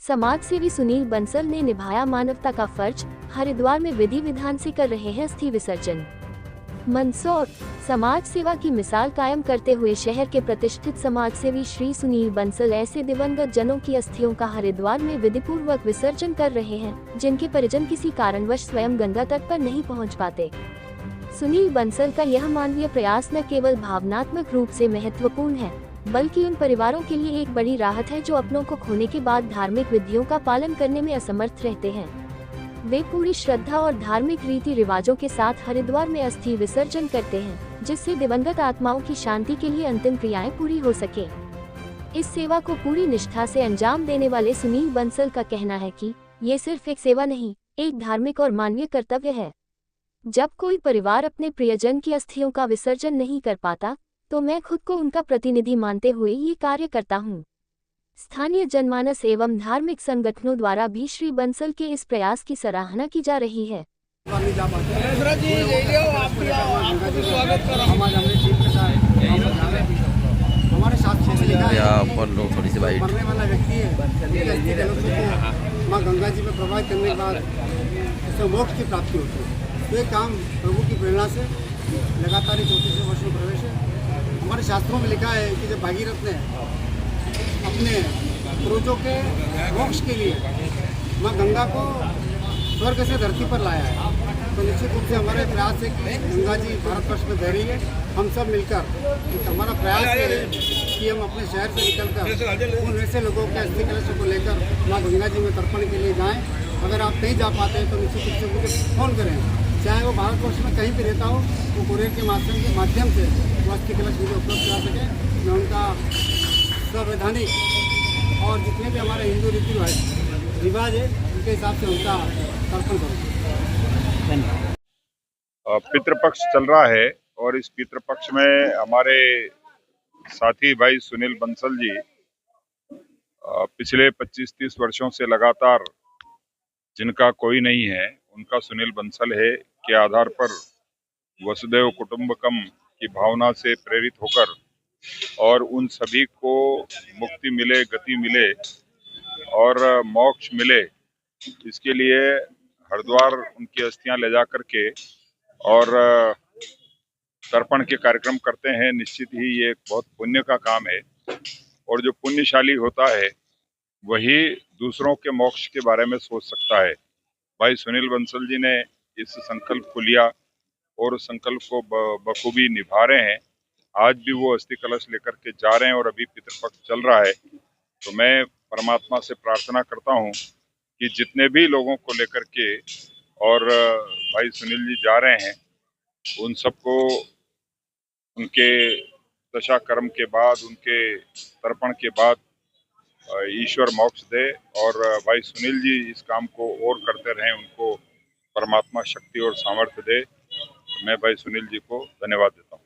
समाज सेवी सुनील बंसल ने निभाया मानवता का फर्ज, हरिद्वार में विधि विधान से कर रहे हैं अस्थि विसर्जन। मंदसौर समाज सेवा की मिसाल कायम करते हुए शहर के प्रतिष्ठित समाज सेवी श्री सुनील बंसल ऐसे दिवंगत जनों की अस्थियों का हरिद्वार में विधिपूर्वक विसर्जन कर रहे हैं, जिनके परिजन किसी कारणवश स्वयं गंगा तट पर नहीं पहुंच पाते। सुनील बंसल का यह मानवीय प्रयास न केवल भावनात्मक रूप से महत्वपूर्ण है, बल्कि उन परिवारों के लिए एक बड़ी राहत है जो अपनों को खोने के बाद धार्मिक विधियों का पालन करने में असमर्थ रहते हैं। वे पूरी श्रद्धा और धार्मिक रीति रिवाजों के साथ हरिद्वार में अस्थि विसर्जन करते हैं, जिससे दिवंगत आत्माओं की शांति के लिए अंतिम क्रियाएं पूरी हो सके। इस सेवा को पूरी निष्ठा से अंजाम देने वाले सुनील बंसल का कहना है कि ये सिर्फ एक सेवा नहीं, एक धार्मिक और मानवीय कर्तव्य है। जब कोई परिवार अपने प्रियजन की अस्थियों का विसर्जन नहीं कर पाता, तो मैं खुद को उनका प्रतिनिधि मानते हुए ये कार्य करता हूँ। स्थानीय जनमानस एवं धार्मिक संगठनों द्वारा भी श्री बंसल के इस प्रयास की सराहना की जा रही है। हमारे शास्त्रों में लिखा है मरने वाला व्यक्ति है माँ गंगा जी में प्रवाहित करने के बाद उसे मोक्ष की प्राप्ति होती है। तो ये काम प्रभु की प्रेरणा से लगातार 34 वर्ष में प्रवेश है। हमारे शास्त्रों में लिखा है कि जब भागीरथ ने अपने पूर्वजों के मोक्ष के लिए माँ गंगा को स्वर्ग से धरती पर लाया है, तो निश्चित रूप से हमारे प्रयास है कि गंगा जी भारतवर्ष में बह रही है। हम सब मिलकर हमारा प्रयास है कि हम अपने शहर से निकलकर उन ऐसे लोगों के अस्थि कलश को लेकर माँ गंगा जी में तर्पण के लिए जाएं। अगर आप नहीं जा पाते हैं तो निश्चित रूप से मुझे फ़ोन करें, चाहे वो भारतवर्ष में कहीं भी रहता हो, वो कुरियर के माध्यम से वो अस्थि कलश मुझे उपलब्ध करा सके। मैं उनका संवैधानिक और जितने भी हमारे हिंदू रीति रिवाज है उनके हिसाब से उनका तर्पण करूँ। पितृपक्ष चल रहा है और इस पितृपक्ष में हमारे साथी भाई सुनील बंसल जी पिछले 25-30 वर्षों से लगातार, जिनका कोई नहीं है उनका सुनील बंसल है के आधार पर वसुदेव कुटुंबकम की भावना से प्रेरित होकर और उन सभी को मुक्ति मिले, गति मिले और मोक्ष मिले, इसके लिए हरिद्वार उनकी अस्थियां ले जा करके और तर्पण के कार्यक्रम करते हैं। निश्चित ही ये एक बहुत पुण्य का काम है और जो पुण्यशाली होता है वही दूसरों के मोक्ष के बारे में सोच सकता है। भाई सुनील बंसल जी ने इस संकल्प को लिया और उस संकल्प को बखूबी निभा रहे हैं। आज भी वो अस्थि कलश लेकर के जा रहे हैं और अभी पितृपक्ष चल रहा है। तो मैं परमात्मा से प्रार्थना करता हूँ कि जितने भी लोगों को लेकर के और भाई सुनील जी जा रहे हैं, उन सबको उनके दशा कर्म के बाद, उनके तर्पण के बाद ईश्वर मोक्ष दे और भाई सुनील जी इस काम को और करते रहें, उनको परमात्मा शक्ति और सामर्थ्य दे। मैं भाई सुनील जी को धन्यवाद देता हूँ।